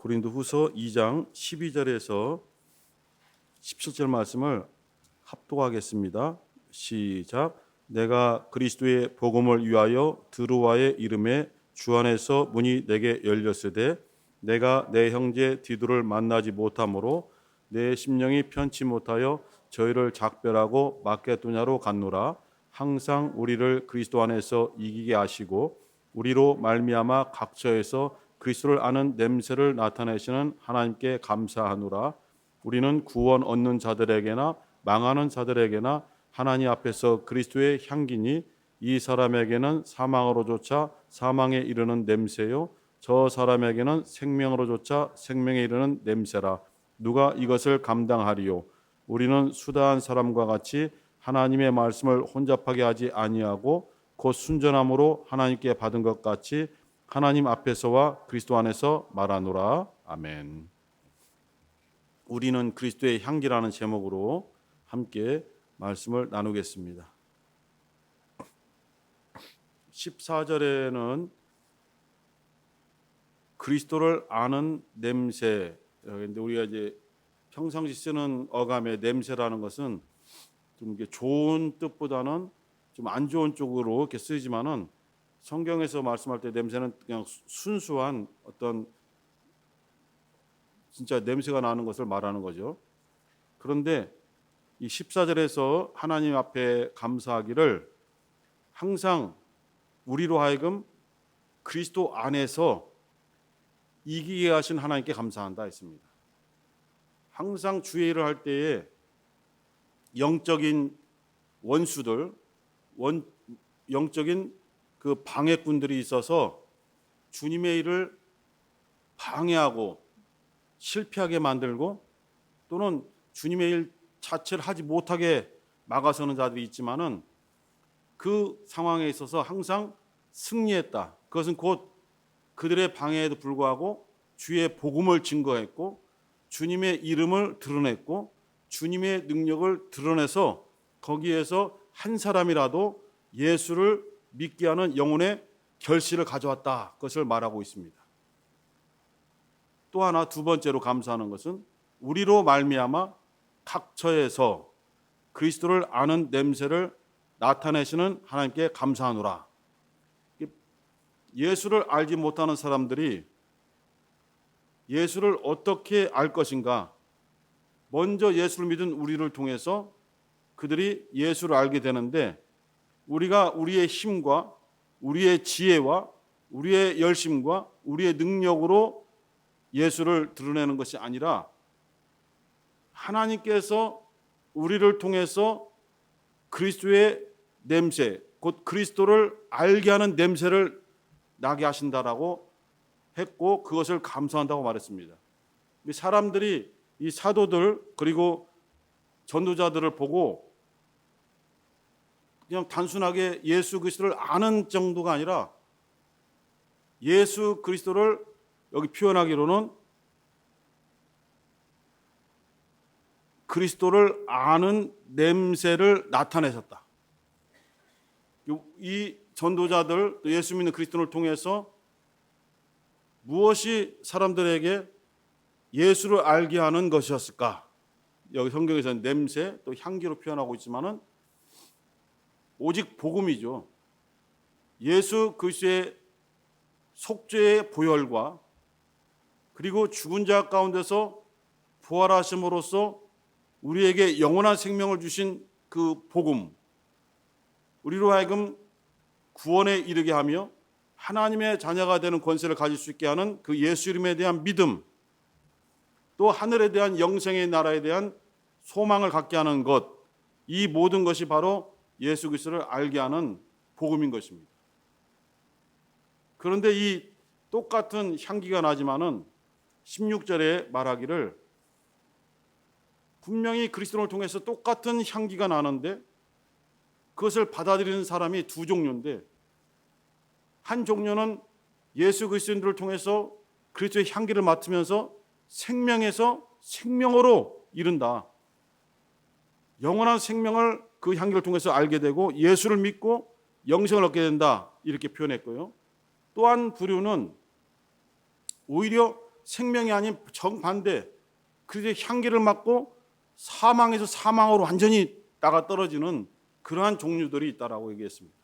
고린도후서 2장 12절에서 17절 말씀을 합독하겠습니다. 시작. 내가 그리스도의 복음을 위하여 드로아의 이름에 주 안에서 문이 내게 열렸으되 내가 내 형제 디도를 만나지 못하므로 내 심령이 편치 못하여 저희를 작별하고 마게도냐로 갔노라. 항상 우리를 그리스도 안에서 이기게 하시고 우리로 말미암아 각처에서 그리스도를 아는 냄새를 나타내시는 하나님께 감사하노라. 우리는 구원 얻는 자들에게나 망하는 자들에게나 하나님 앞에서 그리스도의 향기니 이 사람에게는 사망으로조차 사망에 이르는 냄새요 저 사람에게는 생명으로조차 생명에 이르는 냄새라. 누가 이것을 감당하리요? 우리는 수다한 사람과 같이 하나님의 말씀을 혼잡하게 하지 아니하고 곧 순전함으로 하나님께 받은 것 같이 하나님 앞에서와 그리스도 안에서 말하노라. 아멘. 우리는 그리스도의 향기라는 제목으로 함께 말씀을 나누겠습니다. 14절에는 그리스도를 아는 냄새. 그런데 우리가 이제 평상시 쓰는 어감의 냄새라는 것은 좀 이게 좋은 뜻보다는 좀 안 좋은 쪽으로 이렇게 쓰이지만은 성경에서 말씀할 때 냄새는 그냥 순수한 어떤 진짜 냄새가 나는 것을 말하는 거죠. 그런데 이 14절에서 하나님 앞에 감사하기를 항상 우리로 하여금 그리스도 안에서 이기게 하신 하나님께 감사한다 했습니다. 항상 주의 일을 할 때에 영적인 원수들, 영적인 그 방해꾼들이 있어서 주님의 일을 방해하고 실패하게 만들고 또는 주님의 일 자체를 하지 못하게 막아서는 자들이 있지만은 그 상황에 있어서 항상 승리했다. 그것은 곧 그들의 방해에도 불구하고 주의 복음을 증거했고 주님의 이름을 드러냈고 주님의 능력을 드러내서 거기에서 한 사람이라도 예수를 믿게 하는 영혼의 결실을 가져왔다. 그것을 말하고 있습니다. 또 하나 두 번째로 감사하는 것은 우리로 말미암아 각처에서 그리스도를 아는 냄새를 나타내시는 하나님께 감사하노라. 예수를 알지 못하는 사람들이 예수를 어떻게 알 것인가? 먼저 예수를 믿은 우리를 통해서 그들이 예수를 알게 되는데 우리가 우리의 힘과 우리의 지혜와 우리의 열심과 우리의 능력으로 예수를 드러내는 것이 아니라 하나님께서 우리를 통해서 그리스도의 냄새, 곧 그리스도를 알게 하는 냄새를 나게 하신다라고 했고 그것을 감사한다고 말했습니다. 사람들이 이 사도들 그리고 전도자들을 보고 그냥 단순하게 예수 그리스도를 아는 정도가 아니라 예수 그리스도를 여기 표현하기로는 그리스도를 아는 냄새를 나타내셨다. 이 전도자들 또 예수 믿는 그리스도를 통해서 무엇이 사람들에게 예수를 알게 하는 것이었을까? 여기 성경에서는 냄새 또 향기로 표현하고 있지만은 오직 복음이죠. 예수 그리스도의 속죄의 보혈과 그리고 죽은 자 가운데서 부활하심으로써 우리에게 영원한 생명을 주신 그 복음, 우리로 하여금 구원에 이르게 하며 하나님의 자녀가 되는 권세를 가질 수 있게 하는 그 예수 이름에 대한 믿음, 또 하늘에 대한 영생의 나라에 대한 소망을 갖게 하는 것, 이 모든 것이 바로 예수 그리스도를 알게 하는 복음인 것입니다. 그런데 이 똑같은 향기가 나지만은 16절에 말하기를 분명히 그리스도를 통해서 똑같은 향기가 나는데 그것을 받아들이는 사람이 두 종류인데 한 종류는 예수 그리스도인들을 통해서 그리스도의 향기를 맡으면서 생명에서 생명으로 이른다. 영원한 생명을 그 향기를 통해서 알게 되고 예수를 믿고 영생을 얻게 된다. 이렇게 표현했고요. 또 한 부류는 오히려 생명이 아닌 정반대, 그리스도의 향기를 맡고 사망에서 사망으로 완전히 나가 떨어지는 그러한 종류들이 있다라고 얘기했습니다.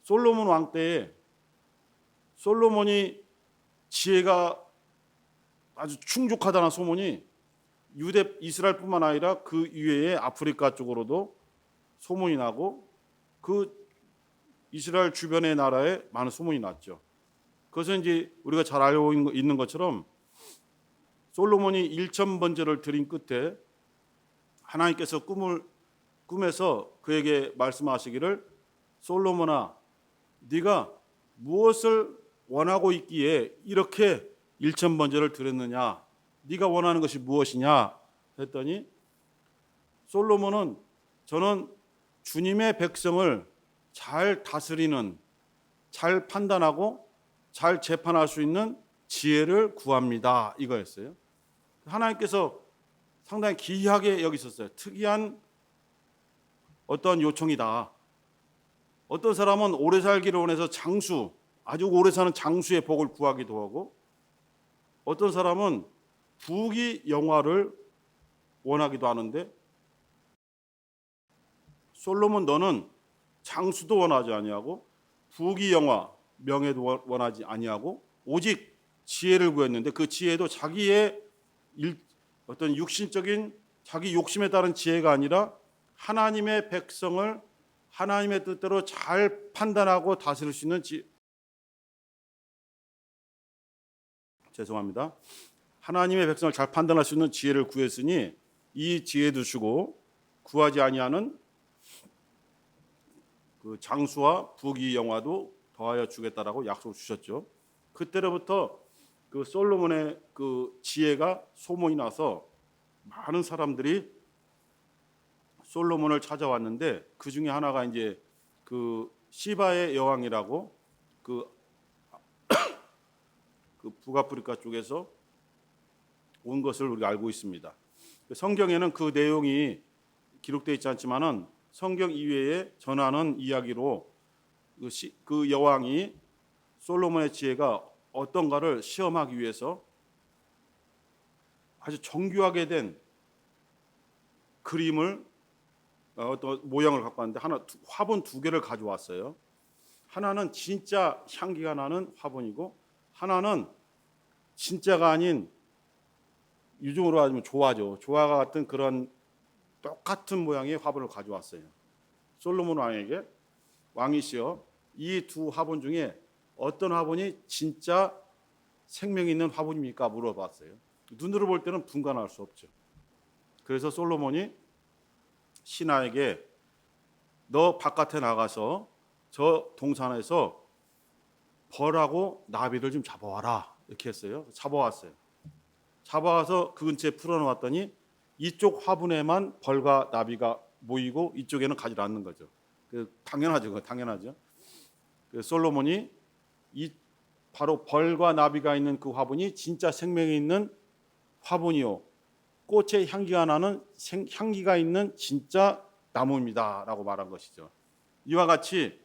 솔로몬 왕 때에 솔로몬이 지혜가 아주 충족하다는 소문이 유대 이스라엘뿐만 아니라 그 이외에 아프리카 쪽으로도 소문이 나고 그 이스라엘 주변의 나라에 많은 소문이 났죠. 그것은 이제 우리가 잘 알고 있는 것처럼 솔로몬이 1,000번제를 드린 끝에 하나님께서 꿈에서 그에게 말씀하시기를 솔로몬아, 네가 무엇을 원하고 있기에 이렇게 1,000번제를 드렸느냐? 네가 원하는 것이 무엇이냐? 했더니 솔로몬은 저는 주님의 백성을 잘 다스리는, 잘 판단하고 잘 재판할 수 있는 지혜를 구합니다. 이거였어요. 하나님께서 상당히 기이하게 여기셨어요. 특이한 어떤 요청이다. 어떤 사람은 오래 살기를 원해서 장수, 아주 오래 사는 장수의 복을 구하기도 하고, 어떤 사람은 부귀영화를 원하기도 하는데, 솔로몬 너는 장수도 원하지 아니하고 부귀영화, 명예도 원하지 아니하고 오직 지혜를 구했는데, 그 지혜도 자기의 어떤 육신적인 자기 욕심에 따른 지혜가 아니라 하나님의 백성을 하나님의 뜻대로 잘 판단하고 다스릴 수 있는 하나님의 백성을 잘 판단할 수 있는 지혜를 구했으니 이 지혜도 주고 구하지 아니하는 그 장수와 부귀영화도 더하여 주겠다라고 약속을 주셨죠. 그때로부터 그 솔로몬의 그 지혜가 소문이 나서 많은 사람들이 솔로몬을 찾아왔는데, 그 중에 하나가 이제 그 시바의 여왕이라고 그 북아프리카 쪽에서 온 것을 우리가 알고 있습니다. 성경에는 그 내용이 기록되어 있지 않지만은 성경 이외에 전하는 이야기로 그 여왕이 솔로몬의 지혜가 어떤가를 시험하기 위해서 아주 정교하게 된 그림을 어떤 모양을 갖고 왔는데 화분 2개를 가져왔어요. 하나는 진짜 향기가 나는 화분이고 하나는 진짜가 아닌, 요즘으로 하면 조화죠. 조화가 같은 그런 똑같은 모양의 화분을 가져왔어요. 솔로몬 왕에게 왕이시여 이 두 화분 중에 어떤 화분이 진짜 생명이 있는 화분입니까? 물어봤어요. 눈으로 볼 때는 분간할 수 없죠. 그래서 솔로몬이 신하에게 너 바깥에 나가서 저 동산에서 벌하고 나비를 좀 잡아와라 이렇게 했어요. 잡아왔어요. 잡아와서 그 근처에 풀어놓았더니 이쪽 화분에만 벌과 나비가 모이고 이쪽에는 가지 않는 거죠. 당연하죠. 당연하죠. 솔로몬이 바로 벌과 나비가 있는 그 화분이 진짜 생명이 있는 화분이요, 꽃의 향기가 나는 향기가 있는 진짜 나무입니다라고 말한 것이죠. 이와 같이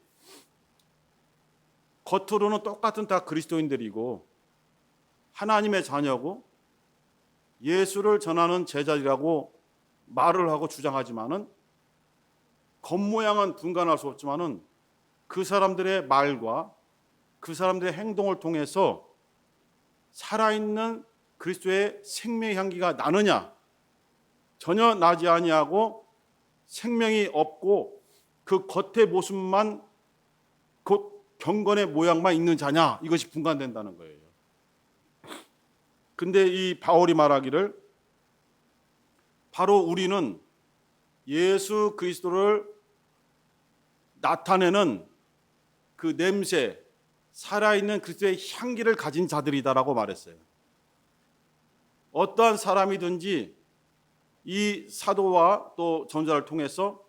겉으로는 똑같은 다 그리스도인들이고 하나님의 자녀고 예수를 전하는 제자들이라고 말을 하고 주장하지만은 겉모양은 분간할 수 없지만은 그 사람들의 말과 그 사람들의 행동을 통해서 살아있는 그리스도의 생명의 향기가 나느냐, 전혀 나지 아니하고 생명이 없고 그 겉의 모습만, 곧 경건의 모양만 있는 자냐, 이것이 분간된다는 거예요. 근데 이 바울이 말하기를 바로 우리는 예수 그리스도를 나타내는 그 냄새, 살아있는 그리스도의 향기를 가진 자들이다라고 말했어요. 어떠한 사람이든지 이 사도와 또 전자를 통해서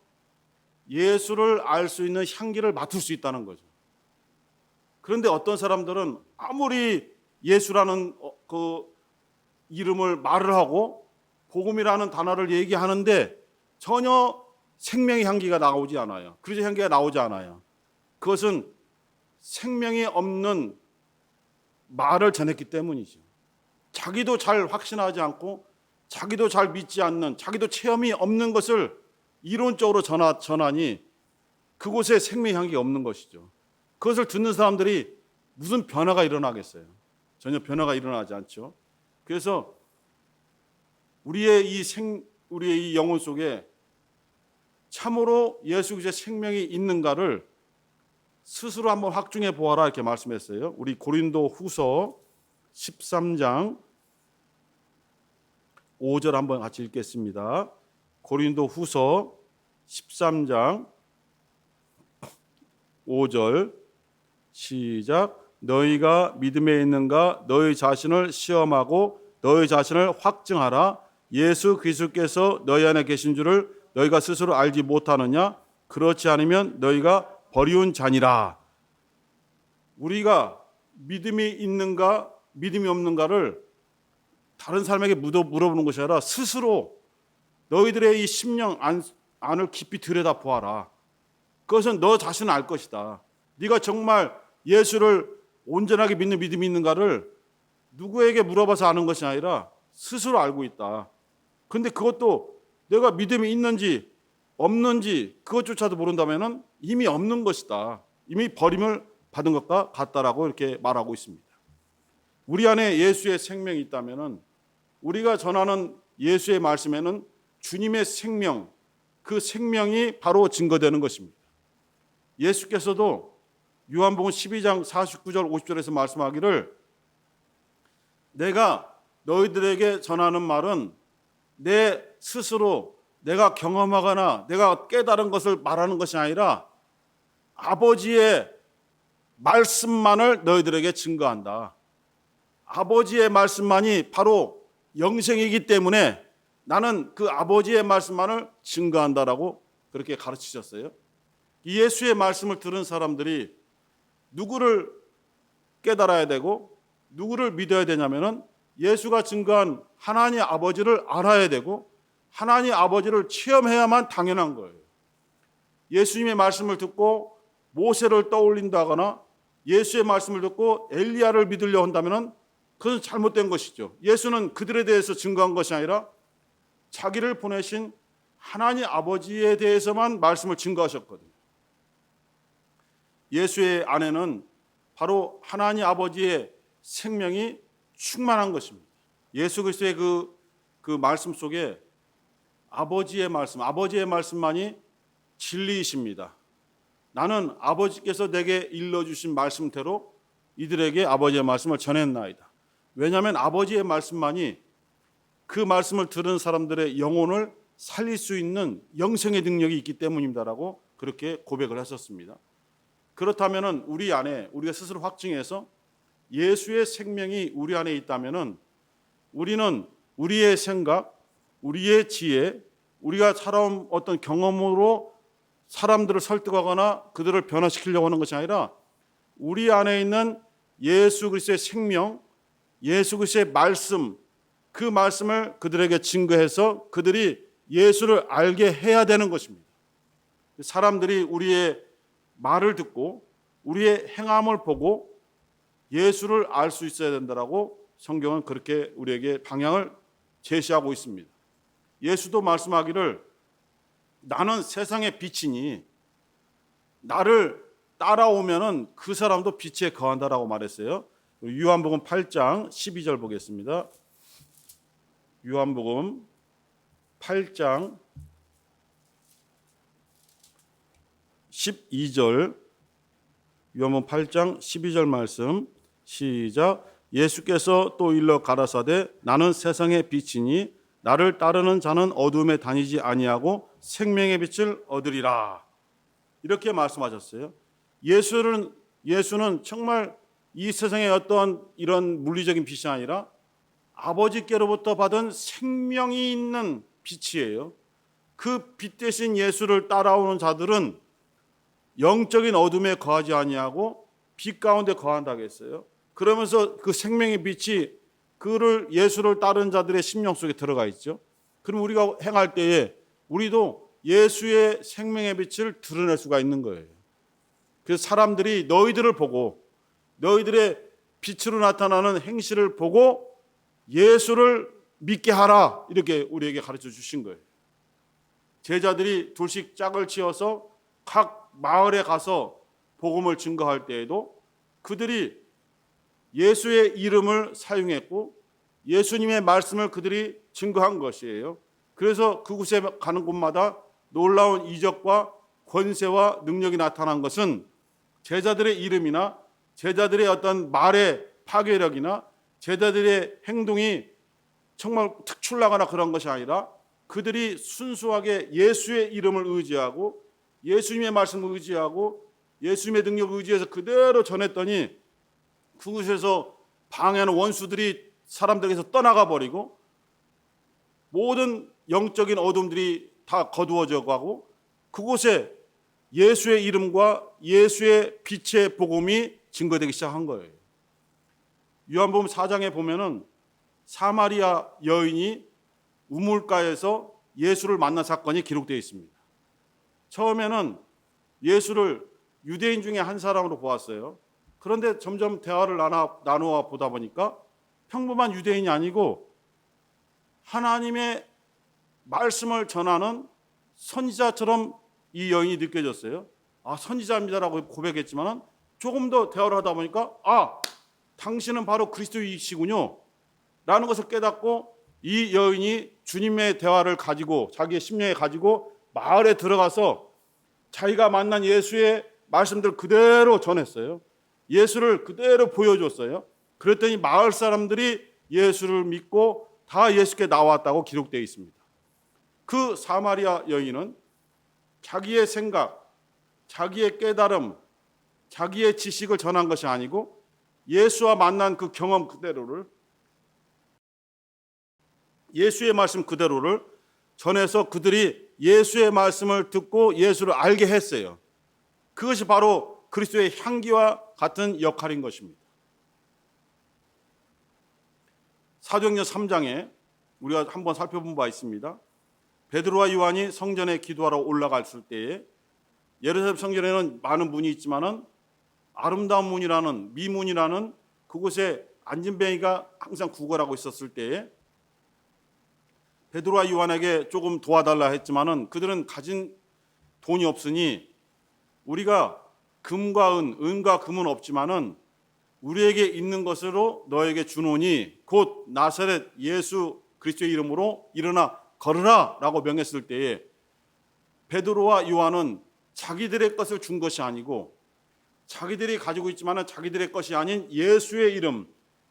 예수를 알 수 있는 향기를 맡을 수 있다는 거죠. 그런데 어떤 사람들은 아무리 예수라는 그 이름을 말을 하고 복음이라는 단어를 얘기하는데 전혀 생명의 향기가 나오지 않아요. 그리스도의 향기가 나오지 않아요. 그것은 생명이 없는 말을 전했기 때문이죠. 자기도 잘 확신하지 않고 자기도 잘 믿지 않는, 자기도 체험이 없는 것을 이론적으로 전하니 그곳에 생명의 향기가 없는 것이죠. 그것을 듣는 사람들이 무슨 변화가 일어나겠어요? 전혀 변화가 일어나지 않죠. 그래서 우리의 이 영혼 속에 참으로 예수 그리스도의 생명이 있는가를 스스로 한번 확증해 보아라 이렇게 말씀했어요. 우리 고린도 후서 13장 5절 한번 같이 읽겠습니다. 고린도 후서 13장 5절 시작. 너희가 믿음에 있는가 너희 자신을 시험하고 너희 자신을 확증하라. 예수 그리스도께서 너희 안에 계신 줄을 너희가 스스로 알지 못하느냐? 그렇지 않으면 너희가 버리운 자니라. 우리가 믿음이 있는가 믿음이 없는가를 다른 사람에게 물어보는 것이 아니라 스스로 너희들의 이 심령 안을 깊이 들여다보아라. 그것은 너 자신을 알 것이다. 네가 정말 예수를 온전하게 믿는 믿음이 있는가를 누구에게 물어봐서 아는 것이 아니라 스스로 알고 있다. 그런데 그것도 내가 믿음이 있는지 없는지 그것조차도 모른다면 이미 없는 것이다. 이미 버림을 받은 것과 같다라고 이렇게 말하고 있습니다. 우리 안에 예수의 생명이 있다면 우리가 전하는 예수의 말씀에는 주님의 생명, 그 생명이 바로 증거되는 것입니다. 예수께서도 요한복음 12장 49절 50절에서 말씀하기를 내가 너희들에게 전하는 말은 내 스스로 내가 경험하거나 내가 깨달은 것을 말하는 것이 아니라 아버지의 말씀만을 너희들에게 증거한다. 아버지의 말씀만이 바로 영생이기 때문에 나는 그 아버지의 말씀만을 증거한다라고 그렇게 가르치셨어요. 예수의 말씀을 들은 사람들이 누구를 깨달아야 되고 누구를 믿어야 되냐면은 예수가 증거한 하나님 아버지를 알아야 되고 하나님 아버지를 체험해야만 당연한 거예요. 예수님의 말씀을 듣고 모세를 떠올린다거나 예수의 말씀을 듣고 엘리야를 믿으려 한다면 그것은 잘못된 것이죠. 예수는 그들에 대해서 증거한 것이 아니라 자기를 보내신 하나님 아버지에 대해서만 말씀을 증거하셨거든요. 예수의 안에는 바로 하나님 아버지의 생명이 충만한 것입니다. 예수 그리스도의 그 말씀 속에 아버지의 말씀만이 진리이십니다. 나는 아버지께서 내게 일러주신 말씀대로 이들에게 아버지의 말씀을 전했나이다. 왜냐하면 아버지의 말씀만이 그 말씀을 들은 사람들의 영혼을 살릴 수 있는 영생의 능력이 있기 때문입니다라고 그렇게 고백을 했었습니다. 그렇다면 우리 안에 우리가 스스로 확증해서 예수의 생명이 우리 안에 있다면 우리는 우리의 생각, 우리의 지혜, 우리가 살아온 어떤 경험으로 사람들을 설득하거나 그들을 변화시키려고 하는 것이 아니라 우리 안에 있는 예수 그리스도의 생명, 예수 그리스도의 말씀, 그 말씀을 그들에게 증거해서 그들이 예수를 알게 해야 되는 것입니다. 사람들이 우리의 말을 듣고 우리의 행함을 보고 예수를 알 수 있어야 된다라고 성경은 그렇게 우리에게 방향을 제시하고 있습니다. 예수도 말씀하기를 나는 세상의 빛이니 나를 따라오면은 그 사람도 빛에 거한다라고 말했어요. 요한복음 8장 12절 보겠습니다. 요한복음 8장 12절 요한복음 8장 12절 말씀 시작. 예수께서 또 일러 가라사대 나는 세상의 빛이니 나를 따르는 자는 어둠에 다니지 아니하고 생명의 빛을 얻으리라. 이렇게 말씀하셨어요. 예수는 정말 이 세상의 어떤 이런 물리적인 빛이 아니라 아버지께로부터 받은 생명이 있는 빛이에요. 그 빛 대신 예수를 따라오는 자들은 영적인 어둠에 거하지 아니하고 빛 가운데 거한다고 했어요. 그러면서 그 생명의 빛이 그를 예수를 따르는 자들의 심령 속에 들어가 있죠. 그럼 우리가 행할 때에 우리도 예수의 생명의 빛을 드러낼 수가 있는 거예요. 그래서 사람들이 너희들을 보고 너희들의 빛으로 나타나는 행실을 보고 예수를 믿게 하라, 이렇게 우리에게 가르쳐 주신 거예요. 제자들이 둘씩 짝을 지어서 각 마을에 가서 복음을 증거할 때에도 그들이 예수의 이름을 사용했고 예수님의 말씀을 그들이 증거한 것이에요. 그래서 그곳에 가는 곳마다 놀라운 이적과 권세와 능력이 나타난 것은 제자들의 이름이나 제자들의 어떤 말의 파괴력이나 제자들의 행동이 정말 특출나거나 그런 것이 아니라 그들이 순수하게 예수의 이름을 의지하고 예수님의 말씀을 의지하고 예수님의 능력을 의지해서 그대로 전했더니 그곳에서 방해하는 원수들이 사람들에게서 떠나가 버리고 모든 영적인 어둠들이 다 거두어져 가고 그곳에 예수의 이름과 예수의 빛의 복음이 증거되기 시작한 거예요. 요한복음 4장에 보면은 사마리아 여인이 우물가에서 예수를 만난 사건이 기록되어 있습니다. 처음에는 예수를 유대인 중에 한 사람으로 보았어요. 그런데 점점 대화를 나누어 보다 보니까 평범한 유대인이 아니고 하나님의 말씀을 전하는 선지자처럼 이 여인이 느껴졌어요. 선지자입니다라고 고백했지만 조금 더 대화를 하다 보니까 당신은 바로 그리스도이시군요 라는 것을 깨닫고 이 여인이 주님의 대화를 가지고 자기의 심령에 가지고 마을에 들어가서 자기가 만난 예수의 말씀들 그대로 전했어요. 예수를 그대로 보여줬어요. 그랬더니 마을 사람들이 예수를 믿고 다 예수께 나왔다고 기록되어 있습니다. 그 사마리아 여인은 자기의 생각, 자기의 깨달음, 자기의 지식을 전한 것이 아니고 예수와 만난 그 경험 그대로를, 예수의 말씀 그대로를 전해서 그들이 예수의 말씀을 듣고 예수를 알게 했어요. 그것이 바로 그리스도의 향기와 같은 역할인 것입니다. 사도행전 3장에 우리가 한번 살펴본 바 있습니다. 베드로와 요한이 성전에 기도하러 올라갔을 때에 예루살렘 성전에는 많은 문이 있지만은 아름다운 문이라는 미문이라는 그곳에 안진뱅이가 항상 구걸하고 있었을 때에 베드로와 요한에게 조금 도와달라 했지만은 그들은 가진 돈이 없으니 우리가 금과 은과 금은 없지만은 우리에게 있는 것으로 너에게 주노니 곧 나사렛 예수 그리스도의 이름으로 일어나 걸으라 라고 명했을 때에 베드로와 요한은 자기들의 것을 준 것이 아니고 자기들이 가지고 있지만은 자기들의 것이 아닌 예수의 이름,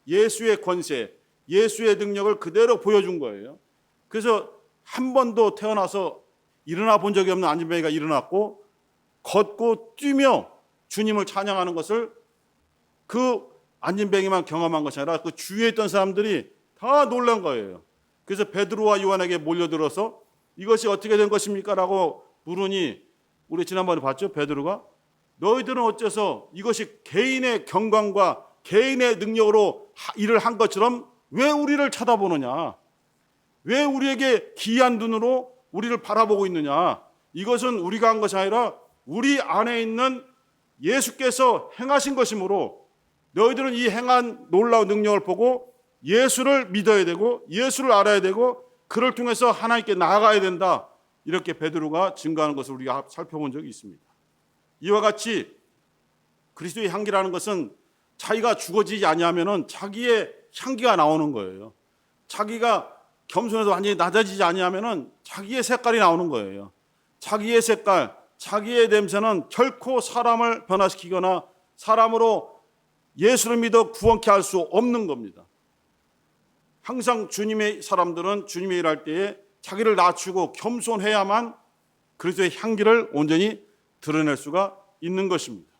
예수의 권세, 예수의 능력을 그대로 보여준 거예요. 그래서 한 번도 태어나서 일어나 본 적이 없는 안진뱅이가 일어났고 걷고 뛰며 주님을 찬양하는 것을 그 안진뱅이만 경험한 것이 아니라 그 주위에 있던 사람들이 다 놀란 거예요. 그래서 베드로와 요한에게 몰려들어서 이것이 어떻게 된 것입니까? 라고 물으니 우리 지난번에 봤죠? 베드로가 너희들은 어째서 이것이 개인의 경광과 개인의 능력으로 일을 한 것처럼 왜 우리를 쳐다보느냐? 왜 우리에게 기이한 눈으로 우리를 바라보고 있느냐? 이것은 우리가 한 것이 아니라 우리 안에 있는 예수께서 행하신 것이므로 너희들은 이 행한 놀라운 능력을 보고 예수를 믿어야 되고 예수를 알아야 되고 그를 통해서 하나님께 나아가야 된다. 이렇게 베드로가 증거하는 것을 우리가 살펴본 적이 있습니다. 이와 같이 그리스도의 향기라는 것은 자기가 죽어지지 아니하면은 자기의 향기가 나오는 거예요. 자기가 겸손해서 완전히 낮아지지 아니하면은 자기의 색깔이 나오는 거예요. 자기의 색깔, 자기의 냄새는 결코 사람을 변화시키거나 사람으로 예수를 믿어 구원케 할 수 없는 겁니다. 항상 주님의 사람들은 주님의 일할 때에 자기를 낮추고 겸손해야만 그리스도의 향기를 온전히 드러낼 수가 있는 것입니다.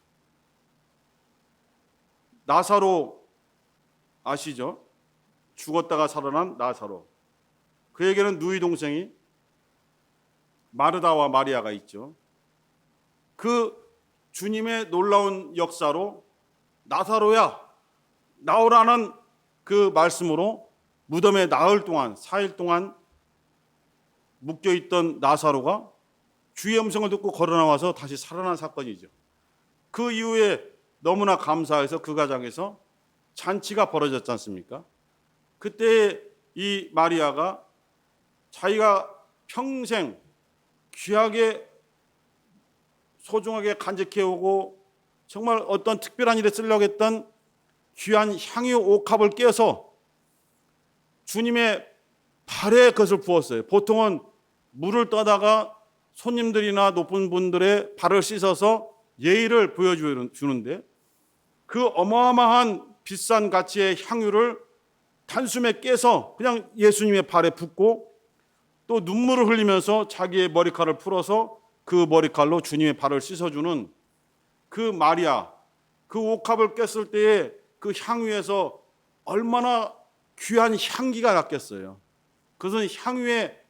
나사로 아시죠? 죽었다가 살아난 나사로. 그에게는 누이 동생이 마르다와 마리아가 있죠. 그 주님의 놀라운 역사로 나사로야 나오라는 그 말씀으로 무덤에 나흘 동안 4일 동안 묶여있던 나사로가 주의 음성을 듣고 걸어나와서 다시 살아난 사건이죠. 그 이후에 너무나 감사해서 그 가정에서 잔치가 벌어졌지 않습니까? 그때 이 마리아가 자기가 평생 귀하게 소중하게 간직해오고 정말 어떤 특별한 일에 쓰려고 했던 귀한 향유 옥합을 깨서 주님의 발에 그것을 부었어요. 보통은 물을 떠다가 손님들이나 높은 분들의 발을 씻어서 예의를 보여주는데 그 어마어마한 비싼 가치의 향유를 단숨에 깨서 그냥 예수님의 발에 붓고 또 눈물을 흘리면서 자기의 머리칼을 풀어서 그 머리칼로 주님의 발을 씻어주는 그 마리아, 그 옥합을 깼을 때에 그 향유에서 얼마나 귀한 향기가 났겠어요. 그것은 향유의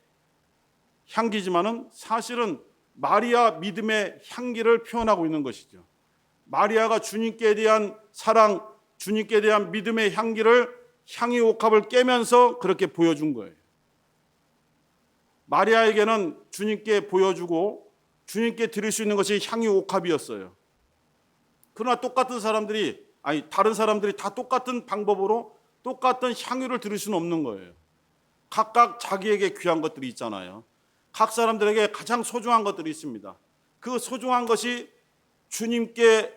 향기지만은 사실은 마리아 믿음의 향기를 표현하고 있는 것이죠. 마리아가 주님께 대한 사랑, 주님께 대한 믿음의 향기를 향유 옥합을 깨면서 그렇게 보여준 거예요. 마리아에게는 주님께 보여주고 주님께 드릴 수 있는 것이 향유 옥합이었어요. 그러나 다른 사람들이 다 똑같은 방법으로 똑같은 향유를 드릴 수는 없는 거예요. 각각 자기에게 귀한 것들이 있잖아요. 각 사람들에게 가장 소중한 것들이 있습니다. 그 소중한 것이 주님께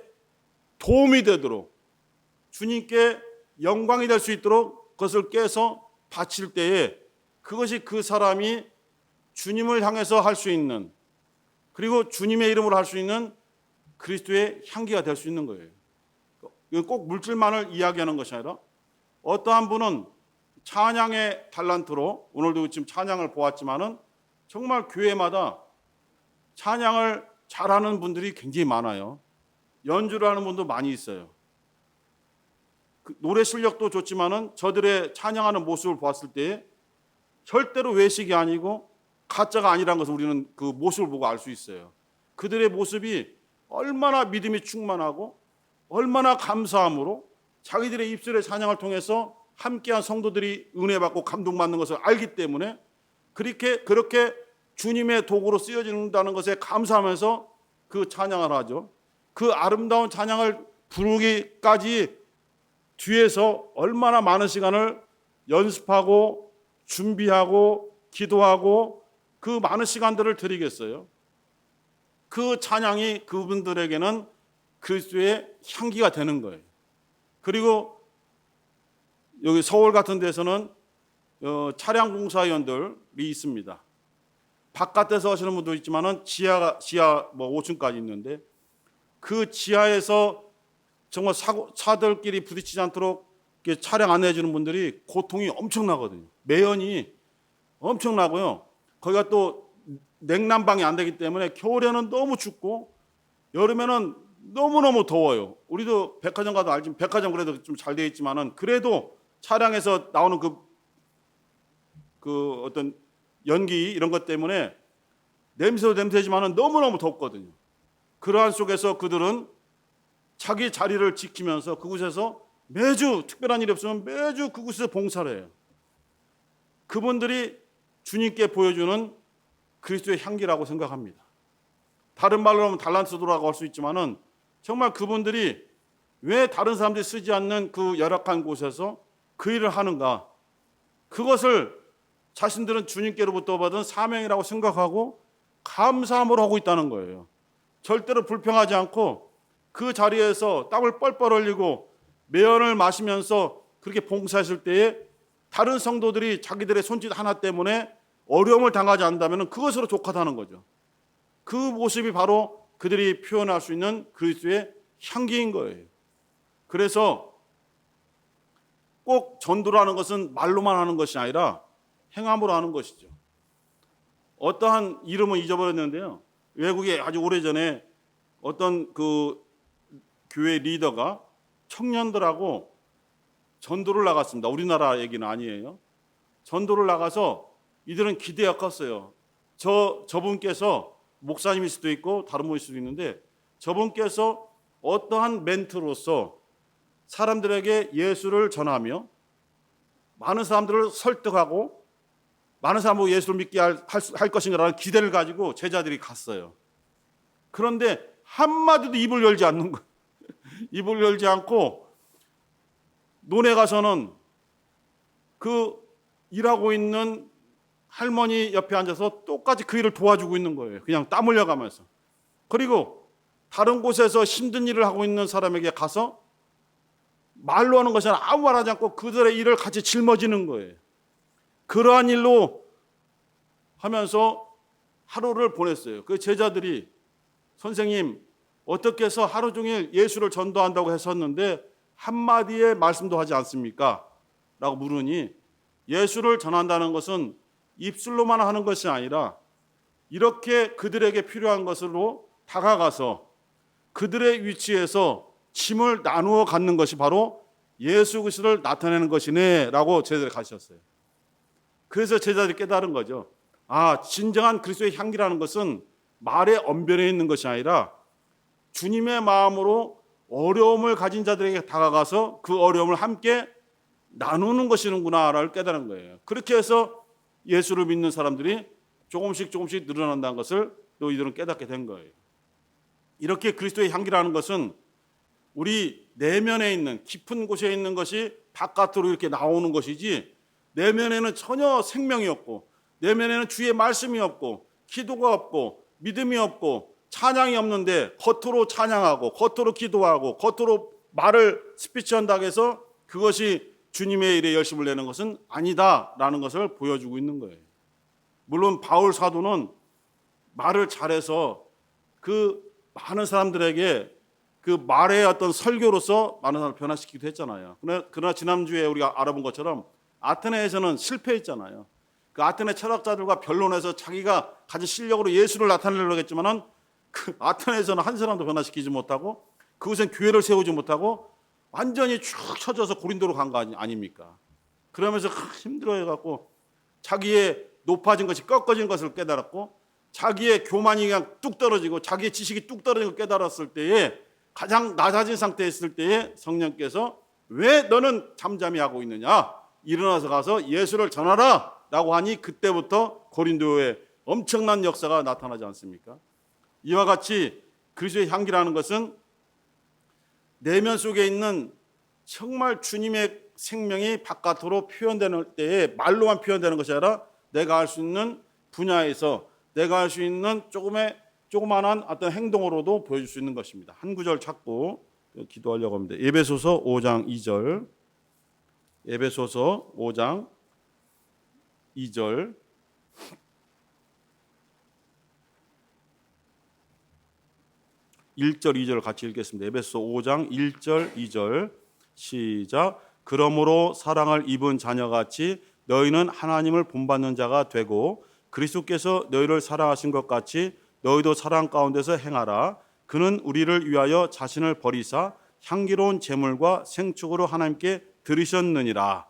도움이 되도록, 주님께 영광이 될 수 있도록 그것을 깨서 바칠 때에 그것이 그 사람이 주님을 향해서 할 수 있는, 그리고 주님의 이름으로 할 수 있는 그리스도의 향기가 될 수 있는 거예요. 이건 꼭 물질만을 이야기하는 것이 아니라 어떠한 분은 찬양의 달란트로, 오늘도 지금 찬양을 보았지만은 정말 교회마다 찬양을 잘하는 분들이 굉장히 많아요. 연주를 하는 분도 많이 있어요. 노래 실력도 좋지만은 저들의 찬양하는 모습을 보았을 때 절대로 외식이 아니고 가짜가 아니라는 것을 우리는 그 모습을 보고 알 수 있어요. 그들의 모습이 얼마나 믿음이 충만하고 얼마나 감사함으로 자기들의 입술의 찬양을 통해서 함께한 성도들이 은혜받고 감동받는 것을 알기 때문에 그렇게 주님의 도구로 쓰여진다는 것에 감사하면서 그 찬양을 하죠. 그 아름다운 찬양을 부르기까지 뒤에서 얼마나 많은 시간을 연습하고 준비하고 기도하고 그 많은 시간들을 드리겠어요. 그 찬양이 그분들에게는 그리스도의 향기가 되는 거예요. 그리고 여기 서울 같은 데서는 차량 공사위원들이 있습니다. 바깥에서 하시는 분도 있지만은 지하 5층까지 있는데 그 지하에서 정말 차들끼리 부딪히지 않도록 차량 안내해 주는 분들이 고통이 엄청나거든요. 매연이 엄청나고요. 거기가 또 냉난방이 안 되기 때문에 겨울에는 너무 춥고 여름에는 너무너무 더워요. 우리도 백화점 가도 알지만 백화점 그래도 좀 잘 돼 있지만은 그래도 차량에서 나오는 그 어떤 연기 이런 것 때문에 냄새도 냄새지만은 너무너무 덥거든요. 그러한 속에서 그들은 자기 자리를 지키면서 그곳에서 매주 특별한 일이 없으면 매주 그곳에서 봉사를 해요. 그분들이 주님께 보여주는 그리스도의 향기라고 생각합니다. 다른 말로 하면 달란트도라고 할 수 있지만은 정말 그분들이 왜 다른 사람들이 쓰지 않는 그 열악한 곳에서 그 일을 하는가? 그것을 자신들은 주님께로부터 받은 사명이라고 생각하고 감사함으로 하고 있다는 거예요. 절대로 불평하지 않고 그 자리에서 땀을 뻘뻘 흘리고 매연을 마시면서 그렇게 봉사했을 때에 다른 성도들이 자기들의 손짓 하나 때문에 어려움을 당하지 않는다면 그것으로 족하다는 거죠. 그 모습이 바로 그들이 표현할 수 있는 그리스도의 향기인 거예요. 그래서 꼭 전도라는 것은 말로만 하는 것이 아니라 행함으로 하는 것이죠. 어떠한 이름은 잊어버렸는데요. 외국에 아주 오래전에 어떤 그 교회 리더가 청년들하고 전도를 나갔습니다. 우리나라 얘기는 아니에요. 전도를 나가서 이들은 기대가 컸어요. 저분께서 목사님일 수도 있고 다른 분일 수도 있는데 저분께서 어떠한 멘트로서 사람들에게 예수를 전하며 많은 사람들을 설득하고 많은 사람을 예수를 믿게 할 것인가라는 기대를 가지고 제자들이 갔어요. 그런데 한마디도 입을 열지 않는 거예요. 입을 열지 않고 논에 가서는 그 일하고 있는 할머니 옆에 앉아서 똑같이 그 일을 도와주고 있는 거예요. 그냥 땀 흘려가면서. 그리고 다른 곳에서 힘든 일을 하고 있는 사람에게 가서 말로 하는 것이 아니라 아무 말 하지 않고 그들의 일을 같이 짊어지는 거예요. 그러한 일로 하면서 하루를 보냈어요. 그 제자들이 선생님 어떻게 해서 하루 종일 예수를 전도한다고 했었는데 한마디의 말씀도 하지 않습니까? 라고 물으니 예수를 전한다는 것은 입술로만 하는 것이 아니라 이렇게 그들에게 필요한 것으로 다가가서 그들의 위치에서 짐을 나누어 갖는 것이 바로 예수 그리스도를 나타내는 것이네 라고 제자들이 가르쳤어요. 그래서 제자들이 깨달은 거죠. 아, 진정한 그리스도의 향기라는 것은 말에 언변해 있는 것이 아니라 주님의 마음으로 어려움을 가진 자들에게 다가가서 그 어려움을 함께 나누는 것이는구나를 깨달은 거예요. 그렇게 해서 예수를 믿는 사람들이 조금씩 늘어난다는 것을 또 이들은 깨닫게 된 거예요. 이렇게 그리스도의 향기라는 것은 우리 내면에 있는 깊은 곳에 있는 것이 바깥으로 이렇게 나오는 것이지 내면에는 전혀 생명이 없고 내면에는 주의 말씀이 없고 기도가 없고 믿음이 없고 찬양이 없는데 겉으로 찬양하고 겉으로 기도하고 겉으로 말을 스피치한다고 해서 그것이 주님의 일에 열심을 내는 것은 아니다라는 것을 보여주고 있는 거예요. 물론 바울 사도는 말을 잘해서 그 많은 사람들에게 그 말의 어떤 설교로서 많은 사람을 변화시키기도 했잖아요. 그러나 지난주에 우리가 알아본 것처럼 아테네에서는 실패했잖아요. 그 아테네 철학자들과 변론해서 자기가 가진 실력으로 예수를 나타내려고 했지만은 그 아테네에서는 한 사람도 변화시키지 못하고 그곳엔 교회를 세우지 못하고 완전히 쭉 쳐져서 고린도로 간 거 아닙니까? 그러면서 힘들어해갖고 자기의 높아진 것이 꺾어진 것을 깨달았고 자기의 교만이 그냥 뚝 떨어지고 자기의 지식이 뚝 떨어지고 깨달았을 때에 가장 낮아진 상태에 있을 때에 성령께서 왜 너는 잠잠히 하고 있느냐? 일어나서 가서 예수를 전하라 라고 하니 그때부터 고린도에 엄청난 역사가 나타나지 않습니까? 이와 같이 그리스도의 향기라는 것은 내면 속에 있는 정말 주님의 생명이 바깥으로 표현되는 때에 말로만 표현되는 것이 아니라 내가 할 수 있는 분야에서 내가 할 수 있는 조그만한 어떤 행동으로도 보여줄 수 있는 것입니다. 한 구절 찾고 기도하려고 합니다. 에베소서 5장 2절. 에베소서 5장 2절. (1절) (2절을) 같이 읽겠습니다. 에베소 5장 1절 2절 시작. 그러므로 사랑을 입은 자녀같이 너희는 하나님을 본받는 자가 되고 그리스도께서 너희를 사랑하신 것 같이 너희도 사랑 가운데서 행하라. 그는 우리를 위하여 자신을 버리사 향기로운 제물과 생축으로 하나님께 드리셨느니라.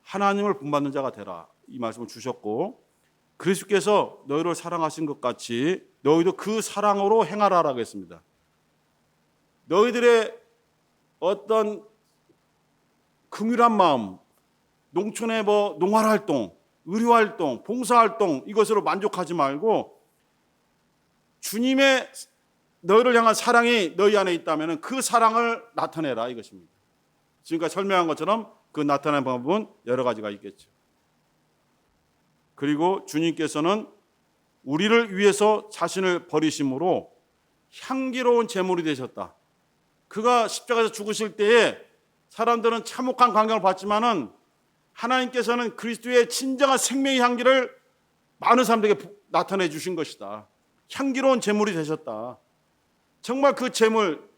하나님을 본받는 자가 되라, 이 말씀을 주셨고 그리스도께서 너희를 사랑하신 것 같이 너희도 그 사랑으로 행하라라고 했습니다. 너희들의 어떤 긍휼한 마음, 농촌의 농활활동, 의료활동, 봉사활동 이것으로 만족하지 말고 주님의 너희를 향한 사랑이 너희 안에 있다면 그 사랑을 나타내라 이것입니다. 지금까지 설명한 것처럼 그 나타내는 방법은 여러 가지가 있겠죠. 그리고 주님께서는 우리를 위해서 자신을 버리심으로 향기로운 제물이 되셨다. 그가 십자가에서 죽으실 때에 사람들은 참혹한 광경을 봤지만은 하나님께서는 그리스도의 진정한 생명의 향기를 많은 사람들에게 나타내 주신 것이다. 향기로운 제물이 되셨다. 정말 그 제물,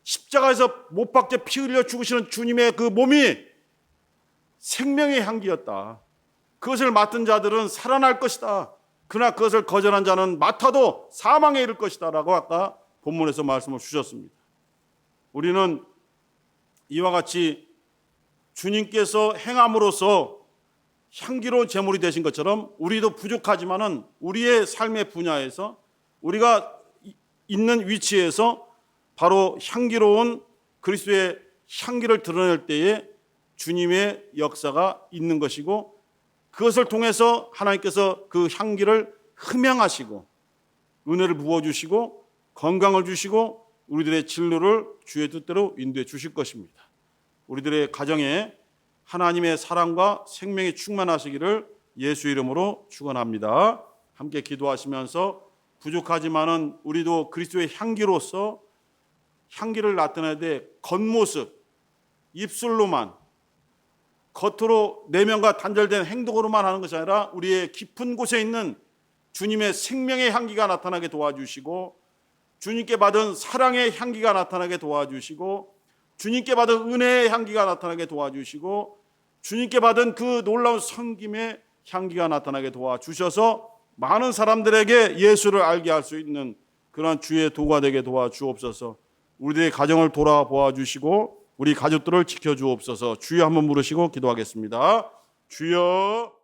십자가에서 못 박혀 피 흘려 죽으시는 주님의 그 몸이 생명의 향기였다. 그것을 맡은 자들은 살아날 것이다. 그러나 그것을 거절한 자는 맡아도 사망에 이를 것이다 라고 아까 본문에서 말씀을 주셨습니다. 우리는 이와 같이 주님께서 행함으로써 향기로운 제물이 되신 것처럼 우리도 부족하지만은 우리의 삶의 분야에서 우리가 있는 위치에서 바로 향기로운 그리스도의 향기를 드러낼 때에 주님의 역사가 있는 것이고 그것을 통해서 하나님께서 그 향기를 흠양하시고 은혜를 부어주시고 건강을 주시고 우리들의 진로를 주의 뜻대로 인도해 주실 것입니다. 우리들의 가정에 하나님의 사랑과 생명이 충만하시기를 예수 이름으로 축원합니다. 함께 기도하시면서 부족하지만은 우리도 그리스도의 향기로서 향기를 나타내야 돼. 겉모습, 입술로만, 겉으로 내면과 단절된 행동으로만 하는 것이 아니라 우리의 깊은 곳에 있는 주님의 생명의 향기가 나타나게 도와주시고, 주님께 받은 사랑의 향기가 나타나게 도와주시고, 주님께 받은 은혜의 향기가 나타나게 도와주시고, 주님께 받은 그 놀라운 섬김의 향기가 나타나게 도와주셔서 많은 사람들에게 예수를 알게 할 수 있는 그런 주의 도가 되게 도와주옵소서. 우리들의 가정을 돌아보아 주시고 우리 가족들을 지켜주옵소서. 주여 한번 부르시고 기도하겠습니다. 주여.